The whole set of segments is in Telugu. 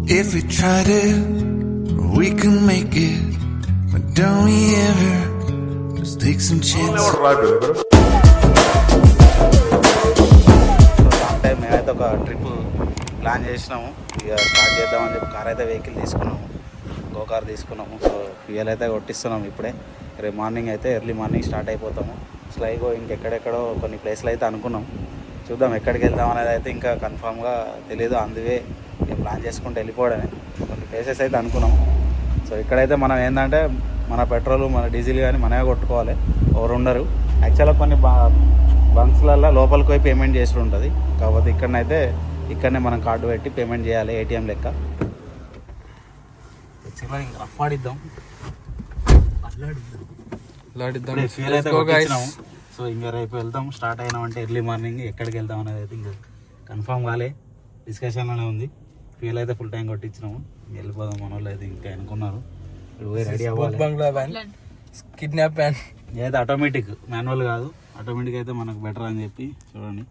If we tried it, we can make it. But don't we ever just take some chances? Time మేమైతే ఒక ట్రిప్ ప్లాన్ చేసినాము. ఇక స్టార్ట్ చేద్దామని చెప్పి కార్ అయితే వెహికల్ తీసుకున్నాము, గో కార్ తీసుకున్నాము. సో ఫ్యూయల్ అయితే కొట్టిస్తున్నాము ఇప్పుడే. రేపు మార్నింగ్ అయితే ఎర్లీ మార్నింగ్ స్టార్ట్ అయిపోతాము. స్లైగో ఇంకెక్కడెక్కడో కొన్ని ప్లేస్లు అయితే అనుకున్నాం. చూద్దాం ఎక్కడికి వెళ్దాం అనేది అయితే ఇంకా కన్ఫామ్గా తెలియదు. అందువే ప్లాన్ చేసుకుంటూ వెళ్ళిపోవడమే. కొన్ని ప్లేసెస్ అయితే అనుకున్నాం. సో ఇక్కడైతే మనం ఏంటంటే మన పెట్రోల్ మన డీజిల్ కానీ మనమే కొట్టుకోవాలి, ఎవరు ఉండరు. యాక్చువల్గా కొన్ని బంక్స్లలో లోపలికి పోయి పేమెంట్ చేసి ఉంటుంది. కాకపోతే ఇక్కడనే మనం కార్డు పెట్టి పేమెంట్ చేయాలి, ఏటీఎం లెక్క. ఇంకా రఫ్ ఆడిద్దాం. సో ఇంకా రేపు వెళ్తాం. స్టార్ట్ అయినామంటే ఎర్లీ మార్నింగ్ ఎక్కడికి వెళ్దాం అనేది అయితే ఇంకా కన్ఫామ్ కాలే, డిస్కషన్లోనే ఉంది. ఫ్యూయల్ అయితే ఫుల్ టైం కొట్టించినాము. వెళ్ళిపోదాం. మన వాళ్ళు అయితే ఇంకా అనుకున్నారు. ఇప్పుడు పోయి రెడీ అవ్వాలి. కిడ్నాప్ వ్యాన్ ఏదైతే ఆటోమేటిక్, మాన్యువల్ కాదు. ఆటోమేటిక్ అయితే మనకు బెటర్ అని చెప్పి చూడండి.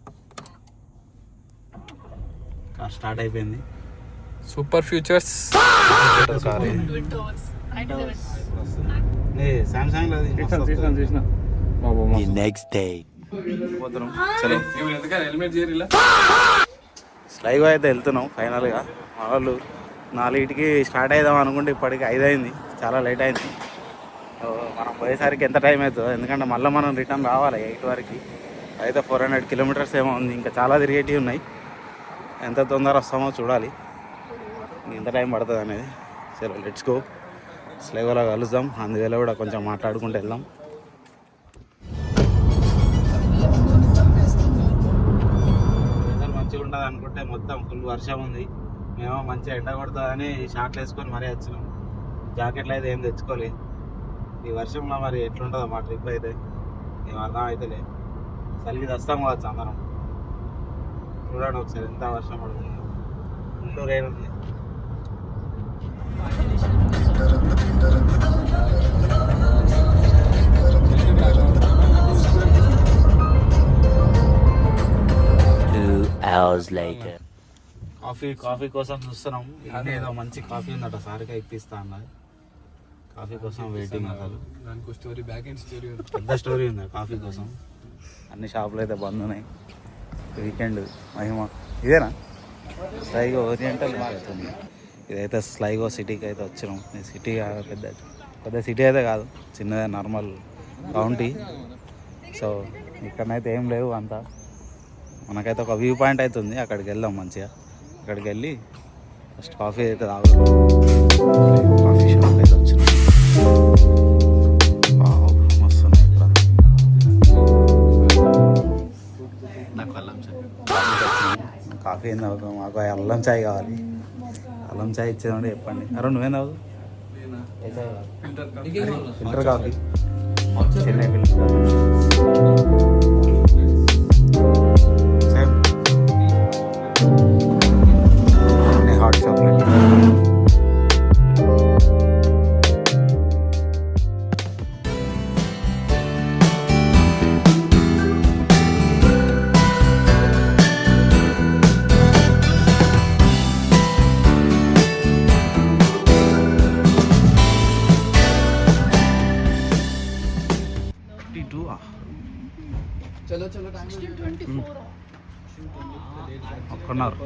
కార్ స్టార్ట్ అయిపోయింది. సూపర్ ఫ్యూచర్స్ కార్ సామ్సంగ్ లో నెక్స్ట్ డే స్లైగో అయితే వెళ్తున్నాం ఫైనల్గా. మా వాళ్ళు 4కి స్టార్ట్ అవుదాం అనుకుంటే ఇప్పటికి 5 అయింది. చాలా లేట్ అయింది. మనం పోయేసరికి ఎంత టైం అవుతుందో, ఎందుకంటే మళ్ళీ మనం రిటర్న్ రావాలి 8 వరకు. అయితే 400 కిలోమీటర్స్ ఏమో ఉంది. ఇంకా చాలా తిరిగేటివి ఉన్నాయి. ఎంత తొందర వస్తామో చూడాలి, ఎంత టైం పడుతుంది అనేది. సరే లెట్స్ గో. స్లైగోలో కలుద్దాం. అందువేళ కూడా కొంచెం మాట్లాడుకుంటూ వెళ్దాం. వెదర్ మంచిగా ఉంటుంది అనుకుంటే మొత్తం ఫుల్ వర్షం ఉంది. మేము మంచిగా ఎండ కొడుతుందని షార్ట్లు వేసుకొని మరీ వచ్చినాం. జాకెట్లు అయితే ఏం తెచ్చుకోలేదు. ఈ వర్షంలో మరి ఎట్లుంటుందో మా ట్రిప్ అయితే ఏం అర్థం అయితే లేదు. చలికి వస్తాం కావచ్చు అందరం. చూడండి ఒకసారి ఎంత వర్షం పడుతుంది. ఫుల్ రైన్ ఉంది. కాఫీ కోసం చూస్తున్నాం. ఏదో మంచి కాఫీ ఉందట, సారిగా ఇప్పిస్తా అన్నది. కాఫీ కోసం వెయిటింగ్. అసలు పెద్ద స్టోరీ ఉంది కాఫీ కోసం. అన్ని షాపులు అయితే బంద్ ఉన్నాయి. వీకెండ్ మహిమ. ఇదేనా స్లైగో ఓరియంటల్ అవుతుంది. ఇదైతే స్లైగో సిటీకి అయితే వచ్చినాం. సిటీ పెద్ద సిటీ అయితే కాదు, చిన్నదే నార్మల్ కౌంటీ. సో ఇక్కడనైతే ఏం లేవు అంతా. మనకైతే ఒక వ్యూ పాయింట్ అవుతుంది, అక్కడికి వెళ్దాం మంచిగా. అక్కడికి వెళ్ళి ఫస్ట్ కాఫీ అయితే తాగుతాం. కాఫీ షాప్ అయితే వచ్చినాం. మస్తుంది. ఇక్కడ నాకు అల్లం చాయ్ కాఫీ ఏం తాగుతాం. మాకు అల్లం చాయ్ కావాలి. అల్లం చాయ్ ఇచ్చేదంటే చెప్పండి. అరే నువ్వేం తాగు? Filter coffee, Chennai filter same hot chocolate. ఒక్కన్నారు.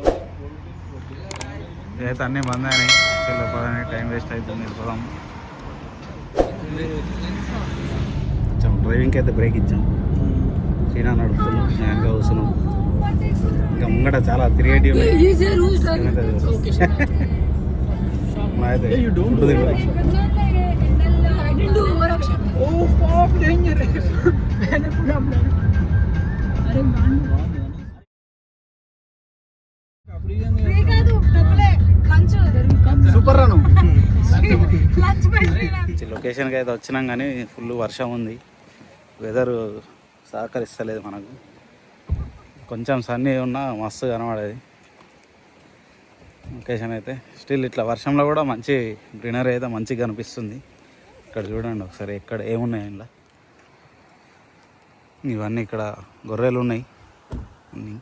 ఇదైతే అన్నీ బంద్ అయినాయి. చెల్లెపదని టైం వేస్ట్ అవుతుంది. వెళ్ళిపోదాం. కొంచెం డ్రైవింగ్కి అయితే బ్రేక్ ఇచ్చాం. చీనా నడుపుతున్నాం, ఇంకా కూర్చున్నాం. ఇంకా ముంగట చాలా తిరిగేటివ్ అయితే లొకేషన్కి అయితే వచ్చినాం కానీ ఫుల్ వర్షం ఉంది. వెదర్ సహకరిస్తలేదు మనకు. కొంచెం సన్నీ ఉన్నా మస్తు కనబడేది లొకేషన్ అయితే. స్టిల్ ఇట్లా వర్షంలో కూడా మంచి గ్రీనరీ అయితే మంచిగా కనిపిస్తుంది. ఇక్కడ చూడండి ఒకసారి ఎక్కడ ఏమున్నాయి. ఇలా ఇవన్నీ ఇక్కడ గొర్రెలు ఉన్నాయి అన్నీ.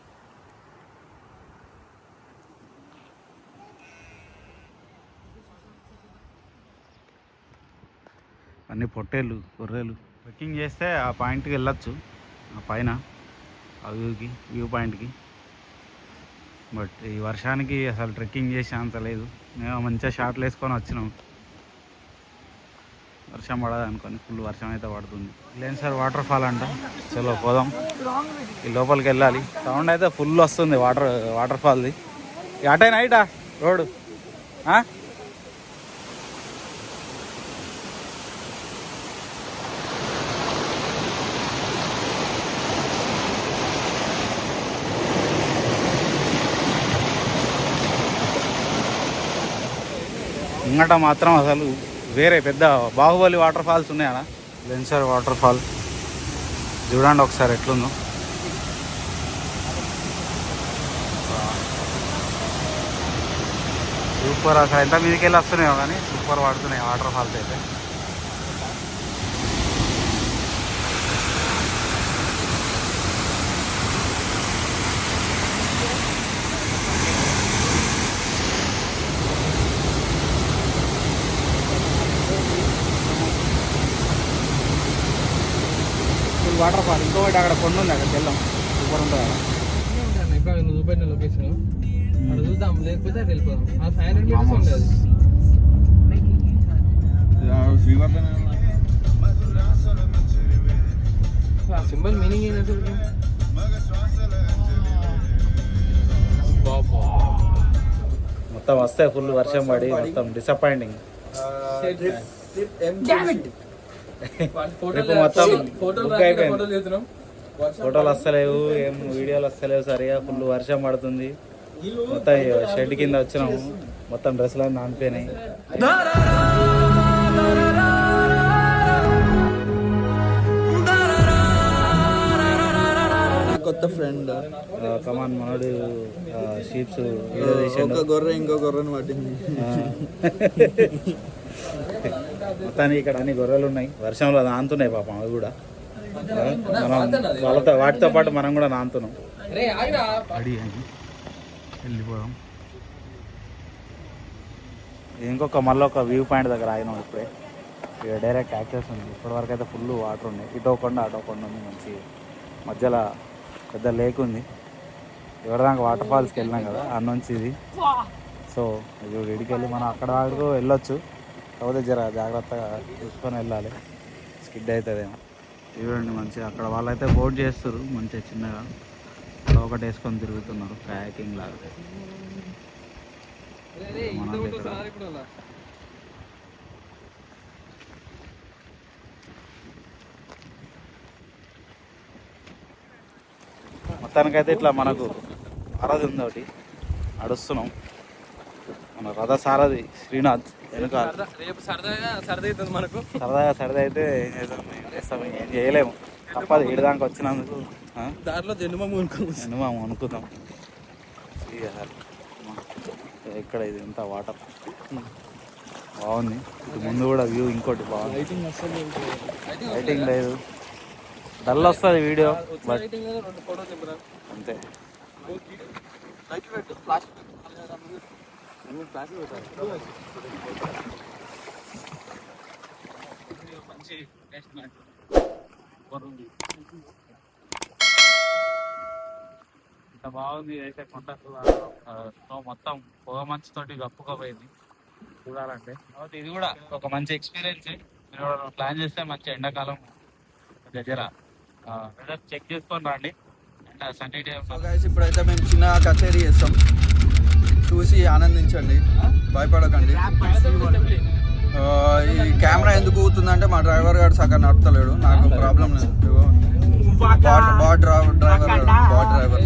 అన్ని పొట్టేళ్ళు గొర్రెలు. ట్రెక్కింగ్ చేస్తే ఆ పాయింట్కి వెళ్ళొచ్చు, ఆ పైన ఆ వ్యూ పాయింట్కి. బట్ ఈ వర్షానికి అసలు ట్రెక్కింగ్ చేసే అంత లేదు. మేము మంచిగా షార్ట్లు వేసుకొని వచ్చినాం, వర్షం పడదు అనుకొని ఫుల్ వర్షం అయితే పడుతుంది. లేని సార్ వాటర్ ఫాల్ అంట. చలో పోదాం, ఈ లోపలికి వెళ్ళాలి. సౌండ్ అయితే ఫుల్ వస్తుంది వాటర్ ఫాల్ది. అటైనా ఇటా రోడ్డు ఇంగట మాత్రం అసలు వేరే పెద్ద బాహుబలి వాటర్ ఫాల్స్ ఉన్నాయా. లెన్సర్ వాటర్ ఫాల్ చూడండి ఒకసారి ఎట్లుందో. సూపర్, అసలు ఎంత మీదకి వెళ్ళి వస్తున్నాయో కానీ సూపర్ పడుతున్నాయి వాటర్ ఫాల్స్ అయితే. వాటర్ ఫాల్ ఇంకొకటి అక్కడ కొండ ఉంది, అక్కడికి వెళ్దాం, సూపర్ ఉంటుంది అక్కడ. ఇప్పుడు నువ్వు చూపెట్టిన లొకేషన్ అక్కడ చూద్దాం, లేకపోతే అక్కడ వెళ్ళిపోదాం. ఆ 500 మీటర్స్ ఉండేది. ఆ సింబల్ మీనింగ్ ఏంటంటే మొత్తం వస్తే ఫుల్ వర్షం పడి మొత్తం డిసప్పాయింటింగ్. మొత్తం బుక్ అయిపోయింది, ఫోటోలు వస్తలేవు, ఏం వీడియోలు వస్తలేవు సరిగా. ఫుల్ వర్షం పడుతుంది, మొత్తం షెడ్ కింద వచ్చినాము, మొత్తం డ్రెస్సులు అన్నీ నానిపోయినాయి. కొత్త ఫ్రెండ్ కమాన్ మనోడు షీప్స్ ఒక గొర్రె ఇంకో గొర్రెను పట్టింది. మొత్తానికి ఇక్కడ అన్ని గొర్రెలు ఉన్నాయి, వర్షంలో నానుతున్నాయి పాపం అవి కూడా. మనం వాటితో పాటు మనం కూడా నానుతున్నాం. రెడీ అని వెళ్ళిపోదాం. ఇంకొక మళ్ళీ ఒక వ్యూ పాయింట్ దగ్గర ఆగినాం ఇప్పుడే. ఇక డైరెక్ట్ యాక్సెస్ ఉంది. ఇప్పటివరకు అయితే ఫుల్ వాటర్ ఉన్నాయి, ఇటో కొండ అటో కొండ ఉంది, మంచి మధ్యలో పెద్ద లేక్ ఉంది. ఎవరిదాకా వాటర్ ఫాల్స్కి వెళ్ళినాం కదా అన్నుంచి ఇది. సో ఇది ఇడికి వెళ్ళి మనం అక్కడ వరకు వెళ్ళొచ్చు, కాకపోతే జర జాగ్రత్తగా చూసుకొని వెళ్ళాలి, స్కిడ్ అవుతుందేమో. చూడండి మంచిగా అక్కడ వాళ్ళైతే బోట్ చేస్తారు, మంచిగా చిన్నగా ఒకటి వేసుకొని తిరుగుతున్నారు కయాకింగ్ లాగా. మొత్తానికైతే ఇట్లా మనకు సారథి ఉంది ఒకటి, నడుస్తున్నాం. మన రథ సారథి శ్రీనాథ్ వెనుక. సరదాగా సరదా అయితే ఏం చేస్తాం, ఏం చేయలేము, తప్పదు. ఏడుదాకా వచ్చినందుకు దాంట్లో జన్మము అనుకుందాం. ఇక్కడ ఇది ఎంత వాటర్ బాగుంది. ఇటు ముందు కూడా వ్యూ ఇంకోటి బాగుంది. లైటింగ్ లేదు, డల్ వస్తుంది వీడియో, బట్ అంతే. ఇంత బాగుంది అయితే కొండ మొత్తం పొగ మంచు తోటి కప్పుకోపోయింది చూడాలంటే. కాబట్టి ఇది కూడా ఒక మంచి ఎక్స్పీరియన్స్. మీరు ప్లాన్ చేస్తే మంచి ఎండాకాలం దగ్గర వెదర్ చెక్ చేసుకొని రండి. అండ్ సండే డే ఇప్పుడైతే మేము చిన్న కచేరీ చేస్తాం, చూసి ఆనందించండి, భయపడకండి. ఈ కెమెరా ఎందుకు ఊతుందంటే మా డ్రైవర్ గారు సగం నడుపుతలేడు, నాకు ప్రాబ్లం లేదు.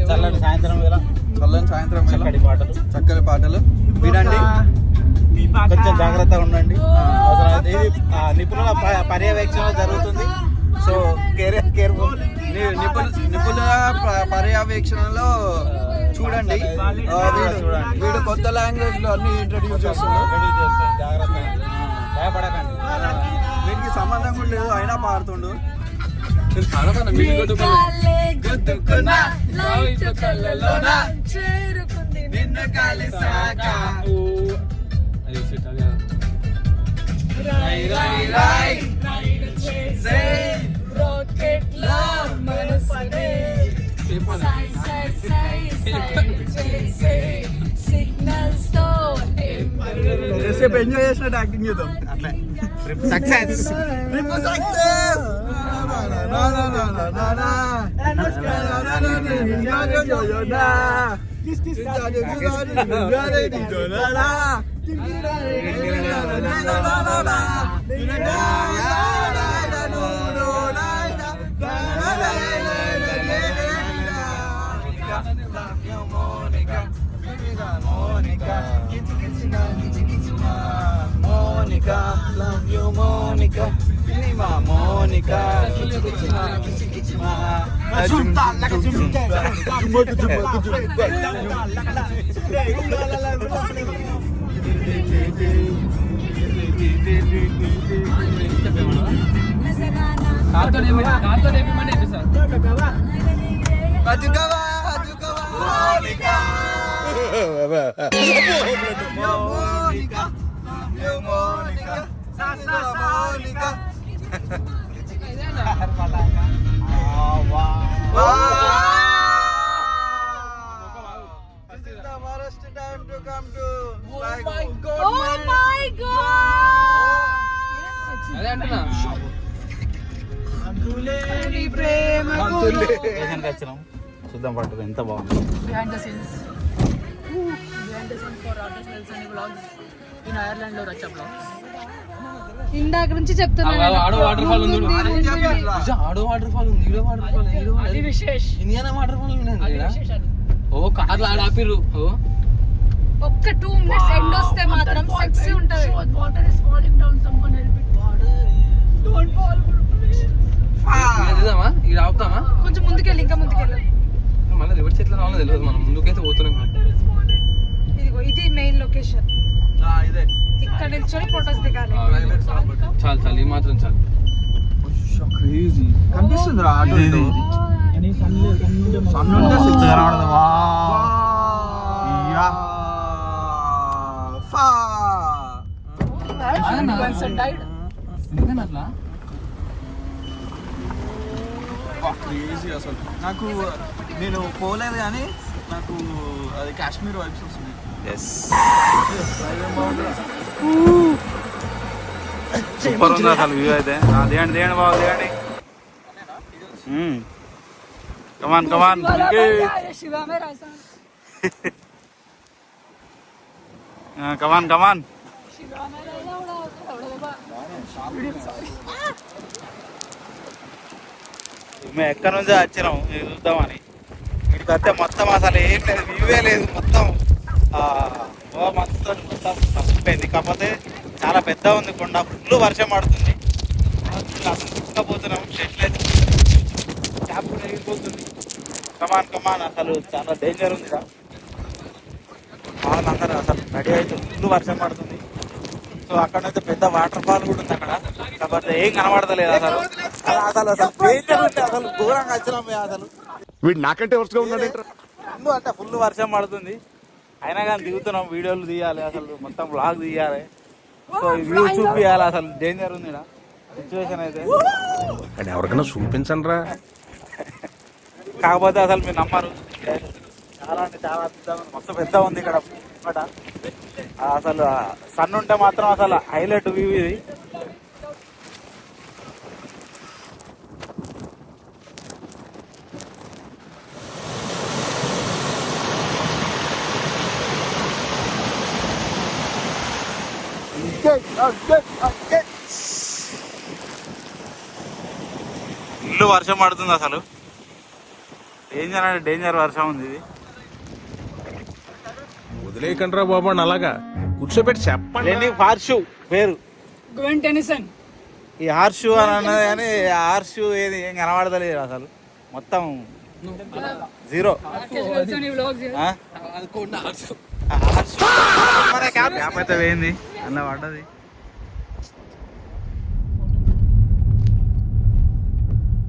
చల్లని సాయంత్రం వేళ చక్కని పాటలు వినండి, కొంచెం జాగ్రత్తగా ఉండండి. నిపుణుల పర్యవేక్షణ జరుగుతుంది, సో కేర్ఫుల్. నిపుణుల పర్యవేక్షణలో చూడండి. వీడు కొత్త లాంగ్వేజ్ లో అన్ని ఇంట్రడ్యూస్ చేస్తున్నాడు, భయపడకండి. వీడికి సంబంధం కూడా లేదు, అయినా పాడుతుండు. అది చేసే రాకెట్ లా మనసునే సై సై సై సై చేసే సిగ్నల్స్ తో ఎంతసేపు ఎంజాయ్ చేసినట్టు యాక్టింగ్ చేద్దాం అట్లే success Monica, love you, Monica. Pinima, Monica. వచ్చినాం చూద్దాం పట్టుకు ఎంత బాగుంది. Behind the scenes for artist Nelson vlogs in Ireland లో రచ్చ వ్లాగ్స్. ఇందాక నుంచి చెప్తున్నాను ఆడో వాటర్ ఫాల్ ఉంది, ఆడో వాటర్ ఫాల్ ఉంది, ఈడో వాటర్ ఫాల్, అది విశేష్. ఇండియానా వాటర్ ఫాల్ ఉంది. అది విశేషాలు. ఓ కార్లు ఆడ ఆపిర్రు. ఓ ఒక్క 2 minutes ఎండ్ వస్తే మాత్రం సెక్సీ ఉంటది. Water is falling down, someone help it. Don't fall please. వెళ్దామా? ఇక్కడ ఆపుతామా? కొంచెం ముందుకెళ్ళి, ఇంకా ముందుకెళ్ళి. మళ్ళీ రివర్స్ ఎట్లా రావాలో తెలియదు, మనం ముందుకైతే పోతున్నాం. ఇదిగో ఇది మెయిన్ లొకేషన్. ఇదే ఇక్కడ నిల్చొని ఫోటోస్ దిగాలి. చాలు చాలు, ఈ మాత్రం చాలు. క్రేజీ కనిపిస్తుంది రా ఆటో క్రేజీ అసలు. నాకు నేను పోలేదు కానీ నాకు అది కాశ్మీర్ వైబ్స్ వస్తుంది. సూపర్ ఉంది అసలు వ్యూ అయితే. దిగండి దిగండి బాబు దిగండి. కమాన్ కమాన్ కమాన్ కమాన్. మేము ఎక్కడి నుంచో వచ్చినాం ఇది చూద్దామని. వీడికి వస్తే మొత్తం అసలు ఏం లేదు, వ్యూవే లేదు, మొత్తం మొత్తం మొత్తం తప్పిపోయింది. కాకపోతే చాలా పెద్ద ఉంది కొండ, ఫుల్ వర్షం పడుతుంది. పోతున్నాం, షెట్లు అయితే క్యాప్ కూడా ఎగిరిపోతుంది. కమాన్ కమాన్, అసలు చాలా డేంజర్ ఉంది. వాళ్ళందరూ అసలు రెడీ అవుతుంది, ఫుల్ వర్షం పడుతుంది. సో అక్కడ అయితే పెద్ద వాటర్ ఫాల్ కూడా ఉంది అక్కడ, కాకపోతే ఏం కనబడతలేదు అసలు. అసలు అసలు డేంజర్ ఉంది, అసలు ఘోరంగా వచ్చినాం అసలు. వీడు నాకంటే వరుసగా ఉన్నాడు అంటే ఫుల్ వర్షం పడుతుంది, అయినా కానీ దిగుతున్నాం. వీడియోలు తీయాలి, అసలు మొత్తం బ్లాగ్ తీయాలి, సో వ్యూ చూపించాలి. అసలు డేంజర్ ఉంది సిచ్యువేషన్ అయితే. ఎవరికైనా చూపించండి రా. కాకపోతే అసలు మీరు నమ్మరు, చాలా అంటే చాలా అద్భుతంగా మస్తు పెద్ద ఉంది ఇక్కడ. అసలు సన్ ఉంటే మాత్రం అసలు హైలైట్ వ్యూ ఇది. ఇల్లు వర్షం పడుతుంది అసలు, డేంజర్ అంటే డేంజర్ వర్షం ఉంది ఇది. వదిలేయకండి రా బాబు అని అలాగా కూర్చోబెట్టి చెప్పండి. హార్షు పేరు, గ్వెన్ టెనిసన్. ఈ హార్షు అని అన్నది కానీ హార్షు ఏది ఏం కనబడతలేదు అసలు, మొత్తం జీరో. క్యాప్ అయితే వేయింది, అలా పడ్డది.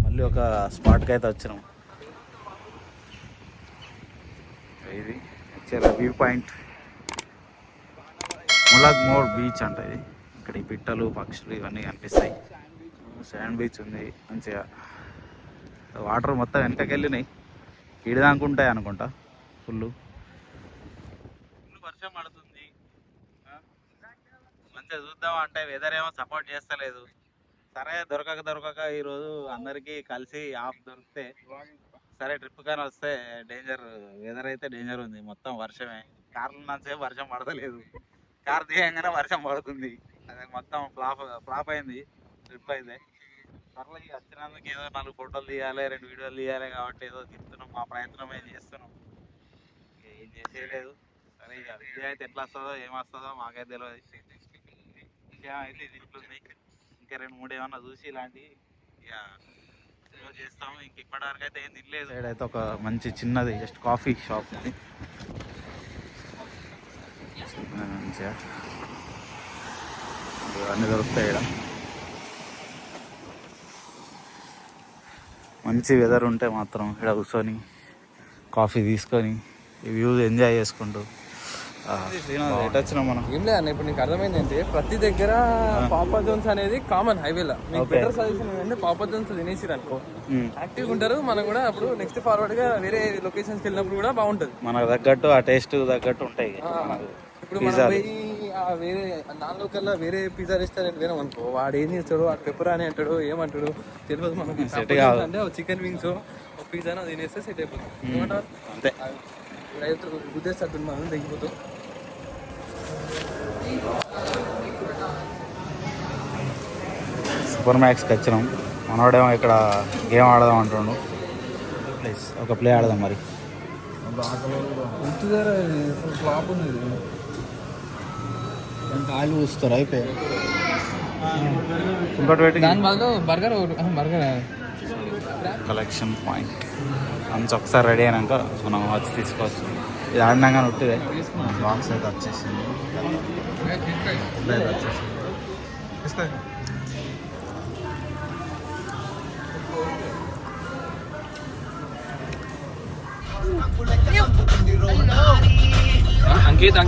మళ్ళీ ఒక స్పాట్కి అయితే వచ్చినాం. ఇది చాలా వ్యూ పాయింట్, ములాగ్ మోర్ బీచ్ అంట ఇది. ఇక్కడ ఈ పిట్టలు పక్షులు ఇవన్నీ కనిపిస్తాయి. శాండ్ బీచ్ ఉంది మంచిగా. వాటర్ మొత్తం వెనకకి వెళ్ళినాయి, ఇడిదాకుంటాయి అనుకుంటా. ఫుల్ వర్షం పడుతుంది. మంచిగా చూద్దాం అంటే వెదర్ ఏమో సపోర్ట్ చేస్తలేదు. సరే దొరకక ఈరోజు అందరికీ కలిసి ఆఫ్ దొరికితే సరే ట్రిప్ కానీ వస్తే డేంజర్, వెదర్ అయితే డేంజర్ ఉంది, మొత్తం వర్షమే. కార్లు ఉన్నంతసేపు వర్షం పడతలేదు, కార్ దిగంగానే వర్షం పడుతుంది. అదే మొత్తం ఫ్లాప్ అయింది ట్రిప్ అయితే. సర్లే వచ్చినందుకు ఏదో 4 ఫోటోలు తీయాలి, 2 వీడియోలు తీయాలి కాబట్టి ఏదో తిప్పుతున్నాం, మా ప్రయత్నం ఏం చేస్తున్నాం, ఏం చేసేయలేదు. సరే ఇక వీడియో అయితే ఎట్లా వస్తుందో ఏమొస్తుందో మాకైతే తెలియదు. విషయం అయితే ఇది ఇట్లుంది. ఇంకా 2-3 ఏమన్నా చూసి ఇలాంటివి ఇక చేస్తాము. ఇంక ఇప్పటివరకు అయితే ఏం తినలేదు. సైడ్ అయితే ఒక మంచి చిన్నది జస్ట్ కాఫీ షాప్ ఉంది, మంచిగా అన్నీ దొరుకుతాయి ఇక్కడ. మంచి వెదర్ ఉంటే మాత్రం ఇక్కడ కూర్చొని కాఫీ తీసుకొని ఈ వ్యూస్ ఎంజాయ్ చేసుకుంటూ ఎటు వచ్చినాం మనం. ఏం లేదన్న, ఇప్పుడు నీకు అర్థమైంది అంటే ప్రతి దగ్గర పాపా జోన్స్ అనేది కామన్ హైవేలో. మీకు బెటర్ సజెషన్ ఏంటంటే పాపా జోన్స్ తినేసిరు అనుకో యాక్టివ్గా ఉంటారు. మనం కూడా అప్పుడు నెక్స్ట్ ఫార్వర్డ్ గా వేరే లొకేషన్స్కి వెళ్ళినప్పుడు కూడా బాగుంటుంది. మనకు తగ్గట్టు ఆ టేస్ట్ తగ్గట్టు ఉంటాయి. ఇప్పుడు మనం పోయి వేరే నాన్ లోకల్లో వేరే పిజ్జా రెస్టారెంట్ వేరే అనుకో, వాడు ఏం చేస్తాడు, వాడు పెప్పర్ అని అంటాడు, ఏమంటాడు తెలియదు మనకి. అంటే చికెన్ వింగ్స్ ఒక పిజ్జా తినేస్తే సెట్ అయిపోతుంది. ఏమంటారు అంతే, గుద్దేస్తాడు మనం తగ్గిపోతాం. సూపర్ మ్యాక్స్కి వచ్చినాం. మనోడేమో ఇక్కడ గేమ్ ఆడదాం అంటుండు. ప్లీజ్ ఒక ప్లే ఆడదాం మరి. ఫ్లాప్ ఉంది, ఆయిల్ పూస్తారు అయిపోయి ఇంకోటి పెట్టి దాని బదులు బర్గర్ కలెక్షన్ పాయింట్ మంచి ఒకసారి రెడీ అయినాక మనం వచ్చి తీసుకోవచ్చు. ఇది ఆడినాక ఉంటుంది బాక్స్ అయితే వచ్చేసింది. అంకిత్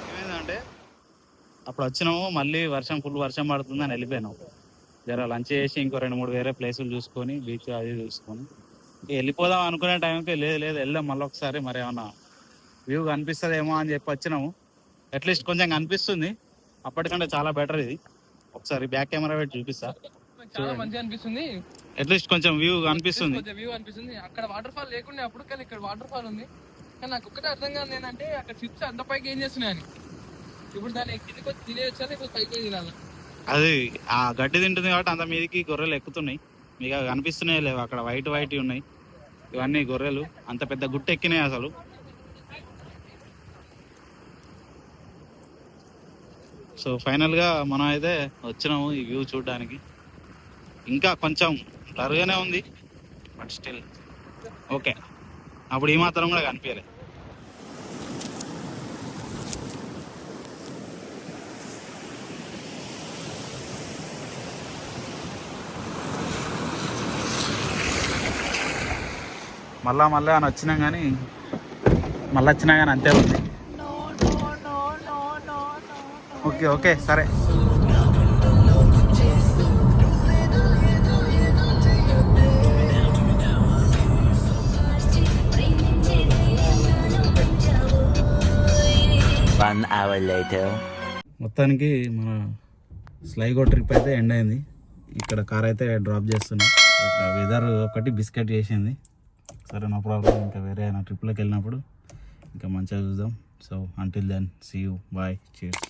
ఏమైందంటే అప్పుడు వచ్చినాము, మళ్ళీ ఫుల్ వర్షం పడుతుంది అని వెళ్ళిపోయినాం. జర లంచ్ చేసి ఇంకో 2-3 వేరే ప్లేసులు చూసుకొని బీచ్ అది చూసుకొని వెళ్ళిపోదాం అనుకునే టైంకి లేదు వెళ్దాం మళ్ళీ ఒకసారి, మరి ఏమన్నా వ్యూ కనిపిస్తుందేమో అని చెప్పి వచ్చినాము. అట్లీస్ట్ కొంచెం కనిపిస్తుంది, అప్పటికంటే చాలా బెటర్ ఇది. ఒకసారి బ్యాక్ కెమెరా పెట్టి చూపిస్తా, చాలా మంచిగా అనిపిస్తుంది. అట్లీస్ట్ కొంచెం వ్యూ కనిపిస్తుంది. అక్కడ వాటర్ ఫాల్ లేకుండా అప్పుడు, కానీ ఇక్కడ వాటర్ ఫాల్ ఉంది. కానీ నాకు ఒక్కటే అర్థం కాదు ఏంటంటే అక్కడ షిప్స్ అంత పైకి ఏం చేస్తున్నాయని. ఇప్పుడు దాన్ని కిందకి వచ్చి తినేయచ్చా లేకపోతే పైకి తినాలి? అది ఆ గడ్డి తింటుంది కాబట్టి అంత మీదకి గొర్రెలు ఎక్కుతున్నాయి. మీకు అవి కనిపిస్తున్నాయి లేవు, అక్కడ వైట్ ఉన్నాయి, ఇవన్నీ గొర్రెలు. అంత పెద్ద గుట్ట ఎక్కినాయి అసలు. సో ఫైనల్గా మనం అయితే వచ్చినాము ఈ వ్యూ చూడడానికి. ఇంకా కొంచెం బ్లర్గానే ఉంది బట్ స్టిల్ ఓకే. అప్పుడు ఈ మాత్రం కూడా కనిపించలేదు. మళ్ళా అని వచ్చినా కానీ అంతే ఉంది. ఓకే సరే. మొత్తానికి మన స్లైగో ట్రిప్ అయితే ఎండ్ అయింది. ఇక్కడ కార్ అయితే డ్రాప్ చేస్తున్నాం. వెదర్ ఒకటి బిస్కెట్ చేసింది. సరే నో ప్రాబ్లం, ఇంకా వేరే ట్రిప్లోకి వెళ్ళినప్పుడు ఇంకా మంచిగా చూద్దాం. So until then see you, bye, cheers.